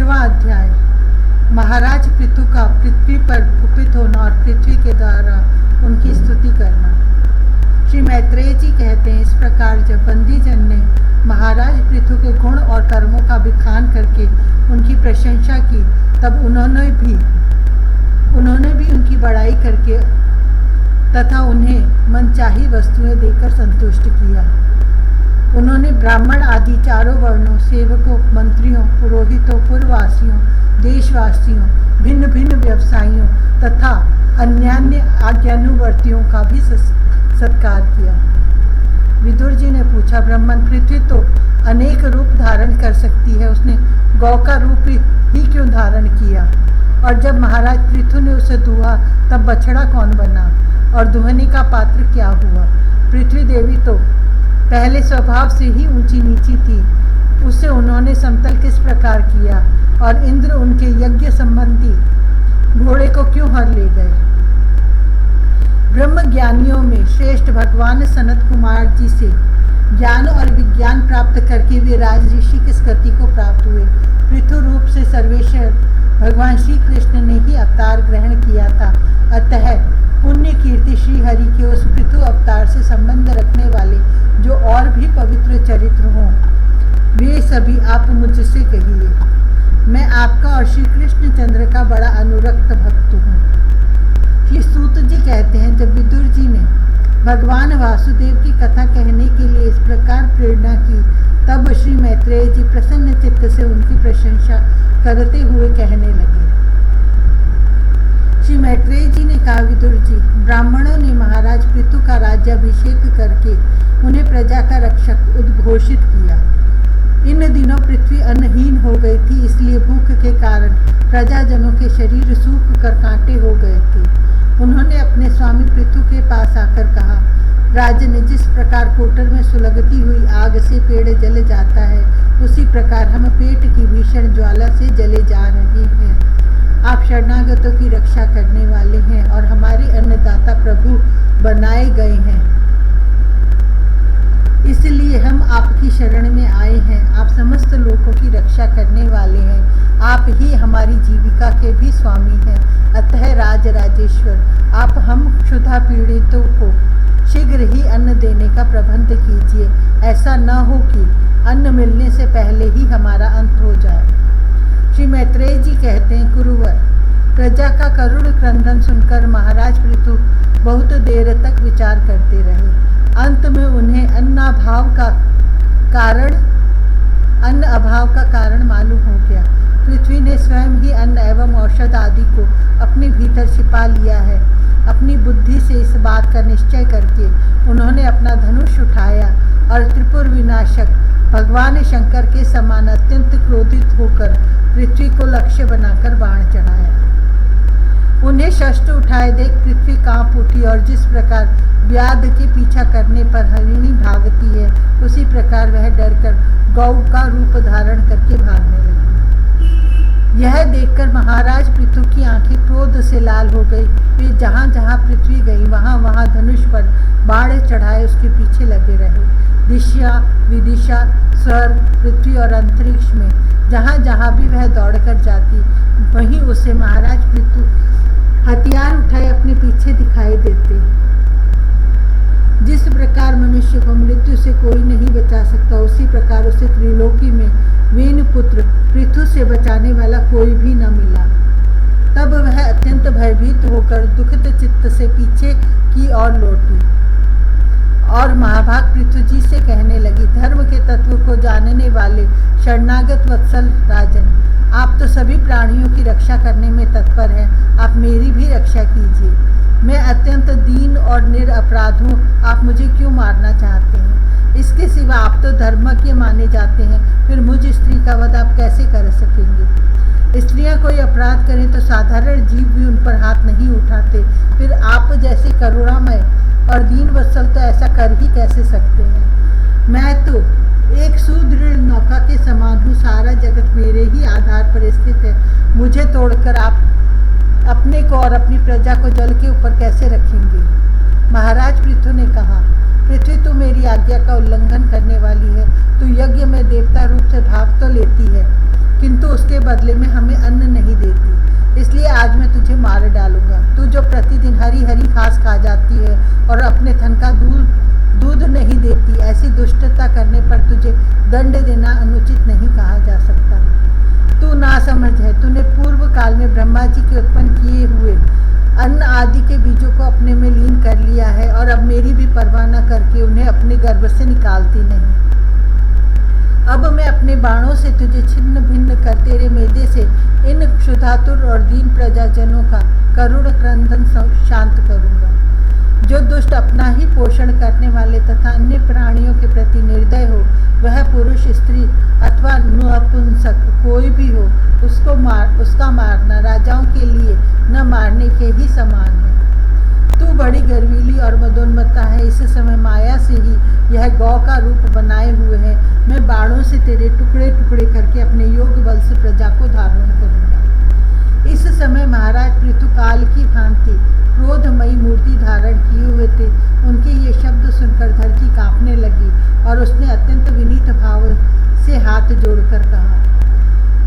15वां अध्याय। महाराज पृथु का पृथ्वी पर कुपित होना और पृथ्वी के द्वारा उनकी स्तुति करना। श्री मैत्रेय जी कहते हैं, इस प्रकार जब बंदी जन ने महाराज पृथु के गुण और कर्मों का बखान करके उनकी प्रशंसा की, तब उन्होंने भी उनकी बड़ाई करके तथा उन्हें मनचाही वस्तुएं देकर संतुष्ट किया। उन्होंने ब्राह्मण आदि चारों वर्णों, सेवकों, मंत्रियों, पुरोहितों, पुरवासियों, देशवासियों, भिन्न भिन्न व्यवसायियों तथा अन्यान्य आज्ञानुवर्तियों का भी सत्कार किया। विदुर जी ने पूछा, ब्राह्मण पृथ्वी तो अनेक रूप धारण कर सकती है, उसने गौ का रूप ही क्यों धारण किया? और जब महाराज पृथु ने उसे दुहा तब बछड़ा कौन बना और दुहने का पात्र क्या हुआ? पृथ्वी देवी तो पहले स्वभाव से ही ऊंची नीची थी, उससे उन्होंने समतल किस प्रकार किया? और इंद्र उनके यज्ञ संबंधी घोड़े को क्यों हर ले गए? ब्रह्म ज्ञानियों में श्रेष्ठ भगवान सनत कुमार जी से ज्ञान और विज्ञान प्राप्त करके वे राज ऋषि किस गति को प्राप्त हुए? पृथु रूप से सर्वेश्वर भगवान श्री कृष्ण ने ही अवतार ग्रहण किया था। अतः पुण्य कीर्ति श्री हरि के उस पृथु अवतार से संबंध रखने वाले जो और भी पवित्र चरित्र हों, वे सभी आप मुझसे कहिए। मैं आपका और श्री कृष्ण चंद्र का बड़ा अनुरक्त भक्त हूँ। श्री सूत जी कहते हैं, जब विदुर जी ने भगवान वासुदेव की कथा कहने के लिए इस प्रकार प्रेरणा की, तब श्री मैत्रेय जी प्रसन्न चित्त से उनकी प्रशंसा करते हुए कहने लगे। श्री मैत्रेय जी ने कहा, विदुर जी, ब्राह्मणों ने महाराज पृथु का राज्याभिषेक करके उन्हें प्रजा का रक्षक उद्घोषित किया। इन दिनों पृथ्वी अन्नहीन हो गई थी, इसलिए भूख के कारण प्रजाजनों के शरीर सूख कर कांटे हो गए थे। उन्होंने अपने स्वामी पृथु के पास आकर कहा, राजन, जिस प्रकार कोटर में सुलगती हुई आग से पेड़ जल जाता है, उसी प्रकार हम पेट की भीषण ज्वाला से जले जा रहे हैं। आप शरणागतों की रक्षा करने वाले हैं और हमारे अन्नदाता प्रभु बनाए गए हैं, इसलिए हम आपकी शरण में आए हैं। आप समस्त लोगों की रक्षा करने वाले हैं, आप ही हमारी जीविका के भी स्वामी हैं। अतः राज राजेश्वर, आप हम क्षुधा पीड़ितों को शीघ्र ही अन्न देने का प्रबंध कीजिए। ऐसा न हो कि अन्न मिलने से पहले ही हमारा अंत हो जाए। श्री मैत्रेय जी कहते हैं, कुरुवर, प्रजा का करुण क्रंदन सुनकर महाराज पृथु बहुत देर तक विचार करते रहे। अंत में उन्हें अन्न अभाव का कारण मालूम हो गया। पृथ्वी ने स्वयं ही अन्न एवं औषध आदि को अपने भीतर छिपा लिया है। अपनी बुद्धि से इस बात का निश्चय करके उन्होंने अपना धनुष उठाया और त्रिपुर विनाशक भगवान शंकर के समान अत्यंत क्रोधित होकर पृथ्वी को लक्ष्य बनाकर बाण चढ़ाया। उन्हें शस्त्र उठाए देख पृथ्वी कांप उठी और जिस प्रकार व्याध के पीछा करने पर हरिणी भागती है, उसी प्रकार वह डरकर गौ का रूप धारण करके भागने लगी। यह देखकर महाराज पृथु की आंखें क्रोध से लाल हो गई। वे जहाँ जहाँ पृथ्वी गई वहाँ वहाँ धनुष पर बाण चढ़ाए उसके पीछे लगे रहे। दिशा विदिशा, स्वर्ग, पृथ्वी और अंतरिक्ष में जहाँ जहाँ भी वह दौड़कर जाती, वहीं उसे महाराज पृथु हथियार उठाए अपने पीछे दिखाई देते। जिस प्रकार मनुष्य को मृत्यु से कोई नहीं बचा सकता, उसी प्रकार उसे त्रिलोकी में वेन पुत्र पृथु से बचाने वाला कोई भी न मिला। तब वह अत्यंत भयभीत होकर दुखित चित्त से पीछे की ओर लौटी और महाभाग पृथु जी से कहने लगी, धर्म के तत्व को जानने वाले शरणागत वत्सल राजन, आप तो सभी प्राणियों की रक्षा करने में तत्पर हैं, आप मेरी भी रक्षा कीजिए। मैं अत्यंत दीन और निरपराध हूँ, आप मुझे क्यों मारना चाहते हैं? इसके सिवा आप तो धर्मज्ञ माने जाते हैं, फिर मुझ स्त्री का वध आप कैसे कर सकेंगे? स्त्रियां कोई अपराध करें तो साधारण जीव भी उन पर हाथ नहीं उठाते, फिर आप जैसे करुणामय और दीन वत्सल तो ऐसा कर ही कैसे सकते हैं? मैं तो एक सुदृढ़ नौका के समान हूँ, सारा जगत मेरे ही आधार पर स्थित है। मुझे तोड़कर आप अपने को और अपनी प्रजा को जल के ऊपर कैसे रखेंगे? महाराज पृथु ने कहा, पृथ्वी तू मेरी आज्ञा का उल्लंघन करने वाली है। तू यज्ञ में देवता रूप से भाग तो लेती है, किंतु उसके बदले में हमें अन्न नहीं देती, इसलिए आज मैं तुझे मार डालूंगा। तू जो प्रतिदिन हरी हरी घास खा जाती है और अपने थन का दूध नहीं देती, ऐसी दुष्टता करने पर तुझे दंड देना अनुचित नहीं कहा जा सकता। तू नासमझ है, तूने पूर्व काल में ब्रह्मा जी के उत्पन्न किए हुए अन्न आदि के बीजों को अपने में लीन कर लिया है और अब मेरी भी परवाह न करके उन्हें अपने गर्भ से निकालती नहीं। अब मैं अपने बाणों से तुझे छिन्न भिन्न कर तेरे मेदे से इन क्षुधातुर और दीन प्रजाजनों का करुण क्रंदन शांत करूंगा। जो दुष्ट अपना ही पोषण करने वाले तथा अन्य प्राणियों के प्रति निर्दय हो, वह पुरुष, स्त्री अथवा नपुंसक कोई भी हो, उसका मारना राजाओं के लिए न मारने के ही समान है। तू बड़ी गर्वीली और मदोन्मत्ता है, इस समय माया से ही यह गौ का रूप बनाए हुए है। मैं बाणों से तेरे टुकड़े टुकड़े करके अपने योग बल से प्रजा को धारण करूंगा। इस समय महाराज पृथुकाल की भांति क्रोधमयी मूर्ति धारण किए हुए थे। उनके ये शब्द सुनकर धरती कांपने लगी और उसने अत्यंत विनीत भाव से हाथ जोड़कर कहा।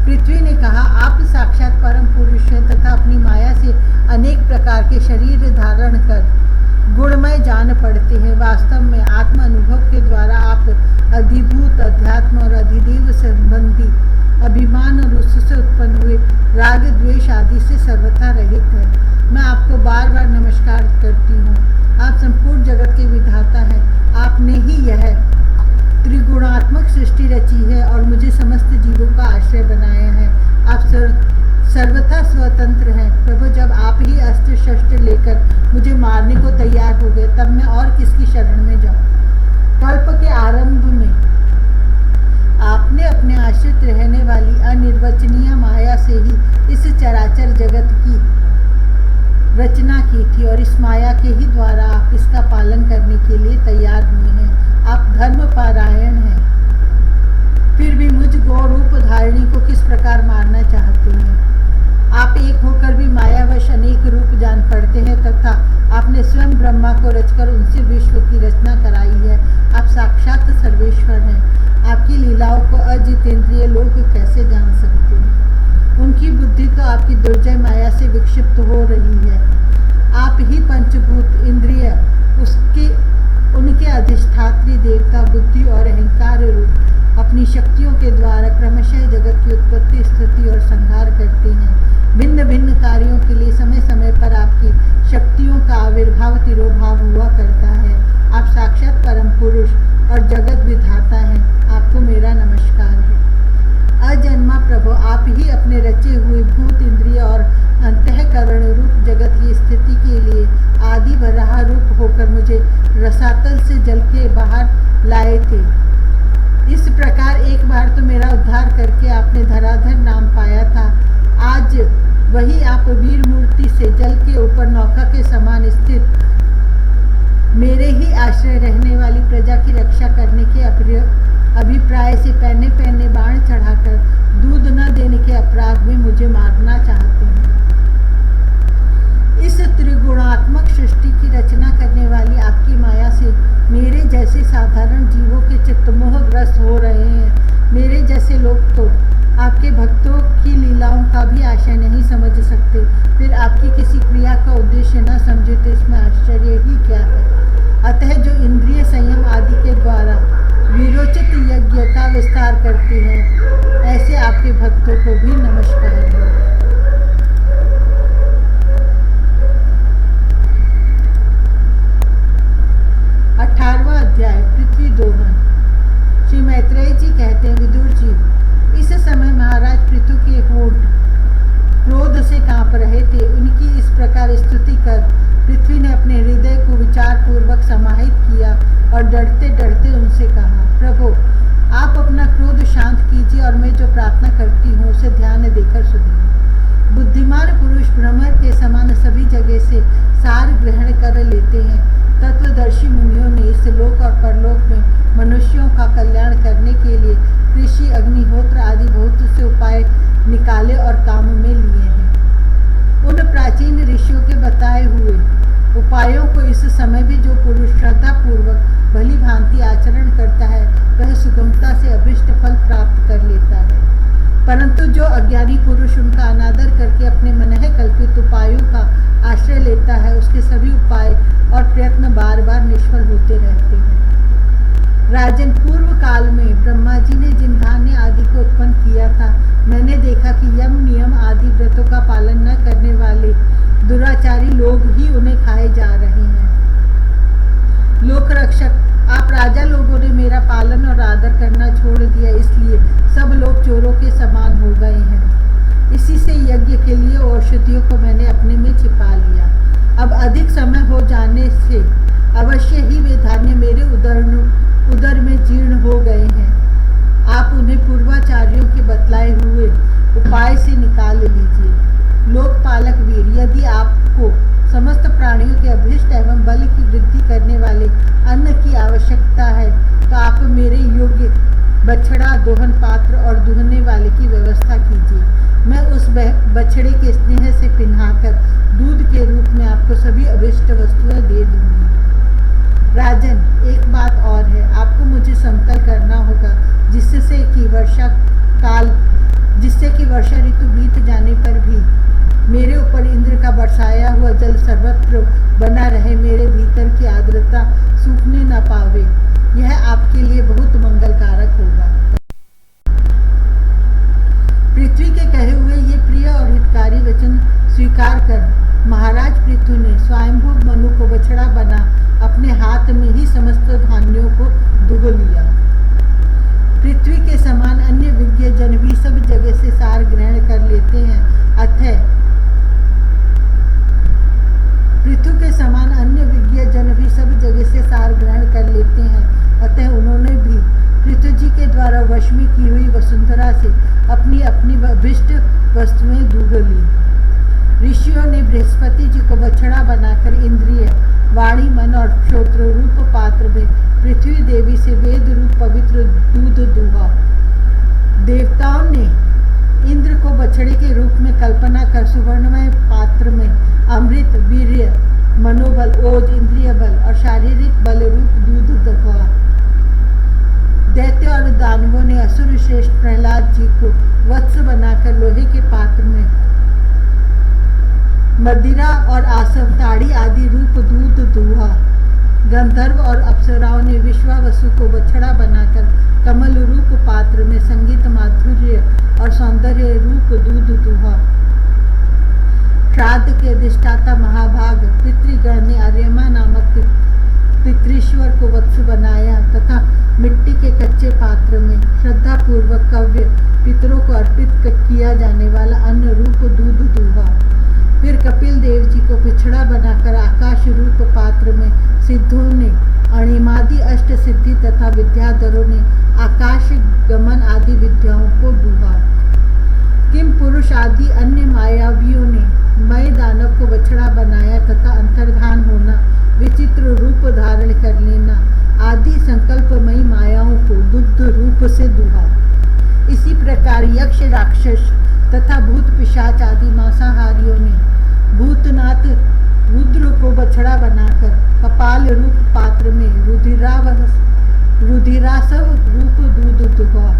पृथ्वी ने कहा, आप साक्षात परम पुरुष हैं तथा अपनी माया से अनेक प्रकार के शरीर धारण कर गुणमय जान पड़ते हैं। वास्तव में आत्म अनुभव के द्वारा आप अधिभूत, अध्यात्म और अधिदेव संबंधी अभिमान और उससे उत्पन्न हुए राग, द्वेष आदि से सर्वथा रहित है। मैं आपको बार बार नमस्कार करती हूँ। आप संपूर्ण जगत के विधाता हैं। आपने ही यह त्रिगुणात्मक सृष्टि रची है और मुझे समस्त जीवों का आश्रय बनाया है। आप सर्वथा स्वतंत्र हैं। प्रभु, जब आप ही अस्त्र शस्त्र लेकर मुझे मारने को तैयार हो गए, तब मैं और किसकी शरण में जाऊं? कल्प के आरंभ में आपने अपने आश्रित रहने वाली अनिर्वचनीय माया से ही इस चराचर जगत की रचना की थी और इस माया के ही द्वारा आप इसका पालन करने के लिए तैयार हुए हैं। आप धर्म पारायण हैं, फिर भी मुझ गौ रूप धारिणी को किस प्रकार मारना चाहते हैं? आप एक होकर भी मायावश अनेक रूप जान पड़ते हैं तथा आपने स्वयं ब्रह्मा को रचकर उनसे विश्व की रचना कराई है। आप साक्षात सर्वेश्वर हैं। आपकी लीलाओं को अजितेंद्रिय लोग कैसे जान सकते हैं? उनकी बुद्धि तो आपकी दुर्जय माया से विक्षिप्त हो रही है। आप ही पंचभूत इंद्रिय उनके अधिष्ठात्री देवता बुद्धि और अहंकार रूप अपनी शक्तियों के द्वारा क्रमशः जगत की उत्पत्ति, स्थिति और संहार करते हैं। भिन्न भिन्न कार्यों के लिए समय समय पर आपकी शक्तियों का आविर्भाव तिरोभाव हुआ करता है। आप साक्षात परम पुरुष और जगत विधाता हैं। आपको मेरा नमस्कार है। अजन्मा प्रभु, आप ही अपने रचे हुए भूत, इंद्रिय और अंतःकरण रूप जगत की स्थिति के लिए आदि वराह रूप होकर मुझे रसातल से जल के बाहर लाए थे। इस प्रकार एक बार तो मेरा उद्धार करके आपने धराधर नाम पाया था। आज वही आप वीर मूर्ति से जल के ऊपर नौका के समान स्थित मेरे ही आश्रय रहने वाली प्रजा की रक्षा करने के अभिप्राय से पहने पहने बाण चढ़ाकर दूध न देने के अपराध में मुझे मारना चाहते हैं। इस त्रिगुणात्मक सृष्टि की रचना करने वाली आपकी माया से मेरे जैसे साधारण जीवों के चित्त मोहग्रस्त हो रहे हैं। मेरे जैसे लोग तो आपके भक्तों की लीलाओं का भी आशय नहीं समझ सकते, फिर आपकी किसी क्रिया का उद्देश्य न समझे तो इसमें आश्चर्य ही क्या है। अतः जो इंद्रिय संयम आदि के द्वारा वीरोचित यज्ञ का विस्तार करते हैं, ऐसे आपके भक्तों को भी नमस्कार है। 18वां अध्याय पृथ्वी दोहन। श्री मैत्रेय जी कहते हैं, विदुर जी, इस समय महाराज पृथु के होंठ क्रोध से कांप रहे थे। उनकी इस प्रकार स्तुति कर पृथ्वी ने अपने हृदय को विचार पूर्वक समाहित किया और डरते डरते उनसे कहा, प्रभु, आप अपना क्रोध शांत कीजिए और मैं जो प्रार्थना करती हूँ उसे ध्यान देकर सुनिए। बुद्धिमान पुरुष भ्रमर के समान सभी जगह से सार ग्रहण कर लेते हैं। तत्वदर्शी मुनियों ने इस लोक और परलोक में मनुष्यों का कल्याण करने के लिए कृषि, अग्निहोत्र आदि बहुत से उपाय निकाले और काम में लिए हैं। उन प्राचीन ऋषियों के बताए हुए उपायों को इस समय भी जो पुरुष श्रद्धा पूर्वक भली भांति आचरण करता है, वह सुगमता से अभीष्ट फल प्राप्त कर लेता है। परंतु जो अज्ञानी पुरुष उनका अनादर करके अपने मनः कल्पित उपायों का आश्रय लेता है, उसके सभी उपाय और प्रयत्न बार बार निष्फल होते रहते हैं। राजन, पूर्व काल में ब्रह्मा जी ने जिन धान्य आदि को उत्पन्न किया था, मैंने देखा कि यम नियम आदि व्रतों का पालन न करने वाले दुराचारी लोग ही उन्हें खाए जा रहे हैं। लोक रक्षक, आप राजा लोगों ने मेरा पालन और आदर करना छोड़ दिया, इसलिए सब लोग चोरों के समान हो गए हैं। इसी से यज्ञ के लिए औषधियों को मैंने अपने में छिपा लिया। अब अधिक समय हो जाने से अवश्य ही वे धान्य मेरे उदर में जीर्ण हो गए हैं। आप उन्हें पूर्वाचार्यों के बतलाए हुए उपाय से निकाल लीजिए। लोकपालक वीर, यदि आपको समस्त प्राणियों के अभीष्ट एवं बल की वृद्धि करने वाले अन्न की आवश्यकता है, तो आप मेरे योग्य बछड़ा, दोहन पात्र और दुहने वाले की व्यवस्था कीजिए। मैं उस बछड़े के स्नेह से पिन्हाकर दूध के रूप में आपको सभी अभीष्ट वस्तुएं दे दूंगी। राजन, एक बात और है, आपको मुझे समतल करना होगा, जिससे कि वर्षा ऋतु बीत जाने पर भी मेरे ऊपर इंद्र का बरसाया हुआ जल सर्वत्र बना रहे, मेरे भीतर की आर्द्रता सूखने न पावे। यह आपके लिए बहुत मंगलकारक होगा। पृथ्वी के कहे हुए ये प्रिय और हितकारी वचन स्वीकार कर महाराज पृथु ने स्वयंभू मनु को बछड़ा बना अपने हाथ में ही समस्त धान्यों को दुह लिया। पृथ्वी के समान अन्य विज्ञ जन भी सब जगह से सार ग्रहण कर लेते हैं, अतः पृथु के समान अन्य विज्ञ जन भी सब जगह से सार ग्रहण कर लेते हैं, अतः उन्होंने भी पृथु जी के द्वारा वश में की हुई वसुंधरा से अपनी अपनी अभिष्ट वस्तुएं दूध ली। ऋषियों ने बृहस्पति जी को बछड़ा बनाकर इंद्रिय, वाणी, मन और श्रोत्र रूप पात्र में पृथ्वी देवी से वेद रूप पवित्र दूध दुहा। देवताओं ने इंद्र को बछड़े के रूप में कल्पना कर सुवर्णमय पात्र में अमृत, वीर्य, मनोबल, ओज, इंद्रिय बल और शारीरिक बल रूप दूध दुहा। दैत्य और दानवों ने असुर श्रेष्ठ प्रहलाद जी को वत्स बनाकर लोहे के पात्र में मदिरा और आसव, ताड़ी आदि रूप दूध दुहा। गंधर्व और अप्सराओं ने विश्वावसु को बछड़ा बनाकर कमल रूप पात्र में संगीत, माधुर्य और सौंदर्य रूप दूध दुहा। श्राद्ध के अधिष्ठाता महाभाग पितृगण ने आर्यमा नामक पितृश्वर को वत्स बनाया तथा मिट्टी के कच्चे पात्र में श्रद्धा पूर्वक कव्य पितरों को अर्पित किया जाने वाला अन्न रूप दूध दुहा। फिर कपिल देव जी को पिछड़ा बनाकर आकाश रूप पात्र में सिद्धों ने, अणिमादि अष्ट सिद्धि तथा विद्याधरों ने आकाश गमन आदि विद्याओं को दुहा। किम पुरुष आदि अन्य मायावियों ने मय दानव को बछड़ा बनाया तथा अंतर्धान होना, विचित्र रूप धारण कर लेना आदि संकल्पमयी मायाओं को दुग्ध रूप से दुहा। इसी प्रकार यक्ष, राक्षस तथा भूत पिशाच आदि मांसाहारियों ने भूतनाथ रुद्र को बछड़ा बनाकर कपाल रूप पात्र में रुधिरासव रूप दूध दुहा।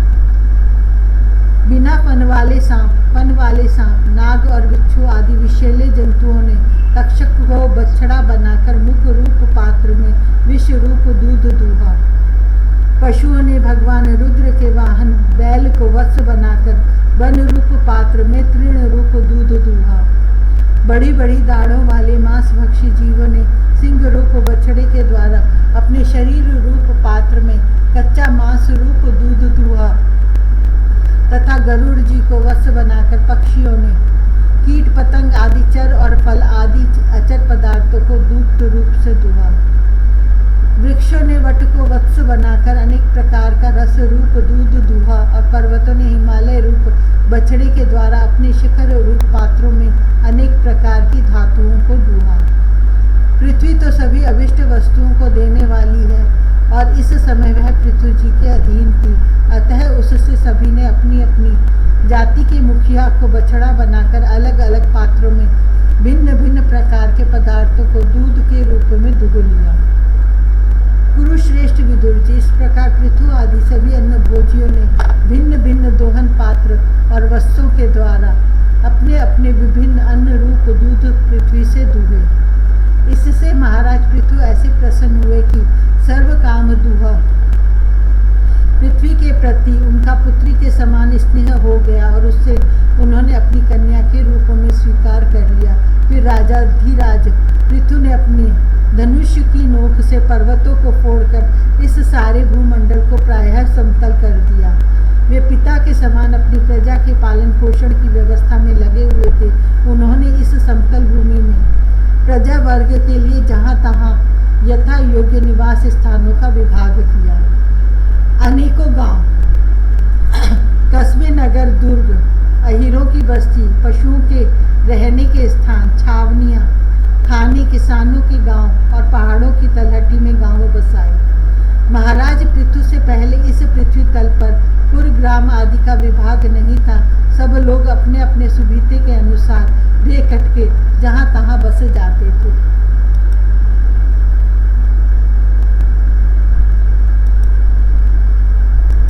बिना पन वाले सांप, नाग और बिच्छू आदि विषैले जंतुओं ने तक्षक को बछड़ा बनाकर मुख रूप पात्र में विष रूप दूध दुहा। पशुओं ने भगवान रुद्र के वाहन बैल को वत्स बनाकर वन रूप पात्र में तृण रूप दूध दुहा। बड़ी बड़ी दाढ़ों वाले मांसभक्षी जीवों ने सिंह रूप बछड़े के द्वारा अपने शरीर रूप पात्र में कच्चा मांस रूप दूध दुहा तथा गरुड़ जी को वत्स बनाकर पक्षियों ने कीट पतंग आदि चर और फल आदि अचर पदार्थों को दुग्ध रूप से दुहा। वृक्षों ने वट को वत्स बनाकर अनेक प्रकार का रस रूप दूध दुहा और पर्वतों ने हिमालय रूप बछड़े के द्वारा अपने शिखर रूप पात्रों में अनेक प्रकार की धातुओं को दुहा। पृथ्वी तो सभी अभिष्ट वस्तुओं को देने वाली है और इस समय वह पृथ्वी जी के अधीन थी, अतः उससे सभी ने अपनी अपनी जाति के मुखिया को बछड़ा बनाकर अलग अलग पात्रों में भिन्न भिन्न प्रकार के पदार्थों को दूध के रूप में दुह लिया। कुरुश्रेष्ठ विदुर जी, इस प्रकार पृथु आदि सभी अन्न भोजियों ने भिन्न भिन्न दोहन पात्र और वस्तुओं के द्वारा अपने अपने विभिन्न अन्न रूप दूध पृथ्वी से दुहे। इससे महाराज पृथु ऐसे प्रसन्न हुए कि सर्व काम दुहा पृथ्वी के प्रति उनका पुत्री के समान स्नेह हो गया और उससे उन्होंने अपनी कन्या के रूप में स्वीकार कर लिया। फिर राजा धीराज पृथु ने अपनी धनुष की नोक से पर्वतों को फोड़कर इस सारे भूमंडल को प्रायः समतल कर दिया। वे पिता के समान अपनी प्रजा के पालन पोषण की व्यवस्था में लगे हुए थे। उन्होंने इस समतल भूमि में प्रजा वर्ग के लिए जहाँ तहाँ यथा योग्य निवास स्थानों का विभाग किया। अनेकों गांव, कस्बे, नगर, दुर्ग, अहीरों की बस्ती, पशुओं के रहने के स्थान, छावनियाँ, खाने, किसानों के गांव और पहाड़ों की तलहटी में गांव बसाए। महाराज पृथु से पहले इस पृथ्वी तल पर पुर, ग्राम आदि का विभाग नहीं था। सब लोग अपने अपने सुविधे के अनुसार बेखटके जहाँ तहाँ बस जाते थे।